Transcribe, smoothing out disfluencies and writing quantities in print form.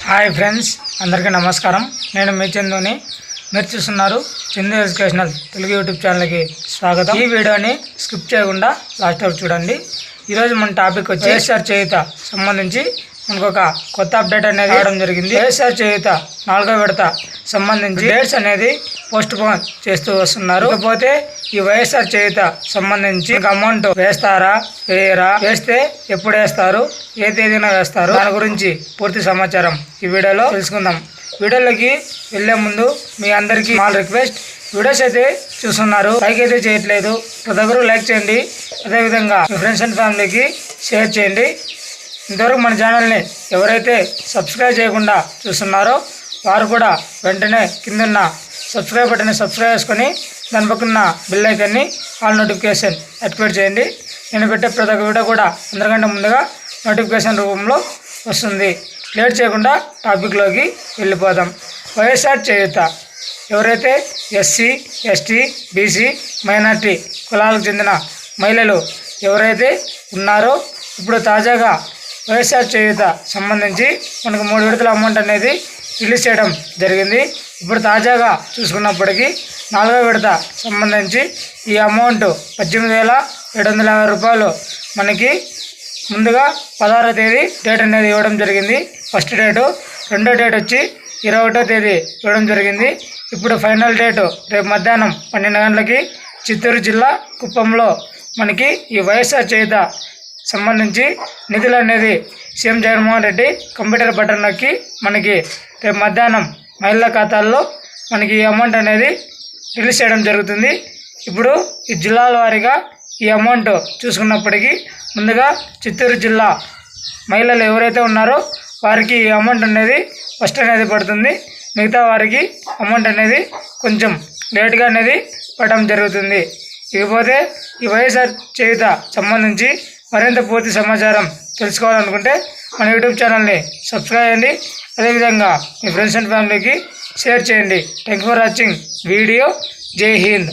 Hi friends, అందరికీ నమస్కారం. నేను మీ చందుని. మీరు చూస్తున్నారు చందు ఎడ్యుకేషనల్ తెలుగు యూట్యూబ్ ఛానల్కి స్వాగతం. ఈ వీడియోని స్కిప్ చేయకుండా లాస్ట్ వరకు చూడండి. ఈరోజు మన టాపిక్ వచ్చి వైఎస్ఆర్ చేయూత సంబంధించి మనకు ఒక కొత్త అప్డేట్ అనేది రావడం జరిగింది. వైఎస్ఆర్ చేయూత 4వ విడత సంబంధించి డేట్స్ అనేది పోస్ట్ పోన్ చేస్తూ వస్తున్నారు. ఇకపోతే ఈ వైఎస్ఆర్ చేయూత సంబంధించి అమౌంట్ వేస్తారా, వేయరా, వేస్తే ఎప్పుడు వేస్తారు, ఏ తేదీన వేస్తారు, దాని గురించి పూర్తి సమాచారం ఈ వీడియోలో తెలుసుకుందాం. వీడియోలోకి వెళ్లే ముందు మీ అందరికీ స్మాల్ రిక్వెస్ట్, వీడియోస్ అయితే చూస్తున్నారు, లైక్ అయితే చేయట్లేదు, ప్రతి ఒక్కరు లైక్ చేయండి. అదేవిధంగా మీ ఫ్రెండ్స్ అండ్ ఫ్యామిలీకి షేర్ చేయండి. ఇంతవరకు మన ఛానల్ని ఎవరైతే సబ్స్క్రైబ్ చేయకుండా చూస్తున్నారో వారు కూడా వెంటనే కిందన్న సబ్స్క్రైబ్ బటన్ని సబ్స్క్రైబ్ చేసుకొని దాని పక్కన బెల్ ఐకాన్ని ఆల్ నోటిఫికేషన్ యాక్టివేట్ చేయండి. నేను పెట్టే ప్రతి ఒక్క వీడియో కూడా అందరికంటే ముందుగా నోటిఫికేషన్ రూపంలో వస్తుంది. లేట్ చేయకుండా టాపిక్లోకి వెళ్ళిపోదాం. వైఎస్ఆర్ చేయూత ఎవరైతే ఎస్సీ, ఎస్టీ, బీసీ, మైనార్టీ కులాలకు చెందిన మహిళలు ఎవరైతే ఉన్నారో ఇప్పుడు తాజాగా వైఎస్ఆర్ చేయూత సంబంధించి మనకు 3 విడతల అమౌంట్ అనేది రిలీజ్ చేయడం జరిగింది. ఇప్పుడు తాజాగా చూసుకున్నప్పటికీ 4వ విడత సంబంధించి ఈ అమౌంట్ 18,750 రూపాయలు మనకి ముందుగా 16వ తేదీ డేట్ అనేది ఇవ్వడం జరిగింది. First date. రెండో డేట్ వచ్చి 21వ తేదీ ఇవ్వడం జరిగింది. ఇప్పుడు ఫైనల్ డేటు రేపు మధ్యాహ్నం 12 గంటలకి చిత్తూరు జిల్లా కుప్పంలో మనకి ఈ వైఎస్ఆర్ చేయూత సంబంధించి నిధులు అనేది CM Jaganmohan Reddy computer button నొక్కి మనకి రేపు మధ్యాహ్నం మహిళల ఖాతాల్లో మనకి ఈ అమౌంట్ అనేది రిలీజ్ చేయడం జరుగుతుంది. ఇప్పుడు ఈ జిల్లాల వారీగా ఈ అమౌంట్ చూసుకున్నప్పటికీ ముందుగా చిత్తూరు జిల్లా మహిళలు ఎవరైతే ఉన్నారో వారికి ఈ అమౌంట్ అనేది ఫస్ట్ అనేది పడుతుంది. మిగతా వారికి అమౌంట్ అనేది కొంచెం లేట్గా అనేది పడడం జరుగుతుంది. ఇకపోతే ఈ వైఎస్ఆర్ చేయూత సంబంధించి మరింత పూర్తి సమాచారం తెలుసుకోవాలనుకుంటే మన యూట్యూబ్ ఛానల్ని సబ్స్క్రైబ్ చేయండి. అదేవిధంగా మీ ఫ్రెండ్స్ అండ్ ఫ్యామిలీకి షేర్ చేయండి. Thank for watching video. జై హింద్.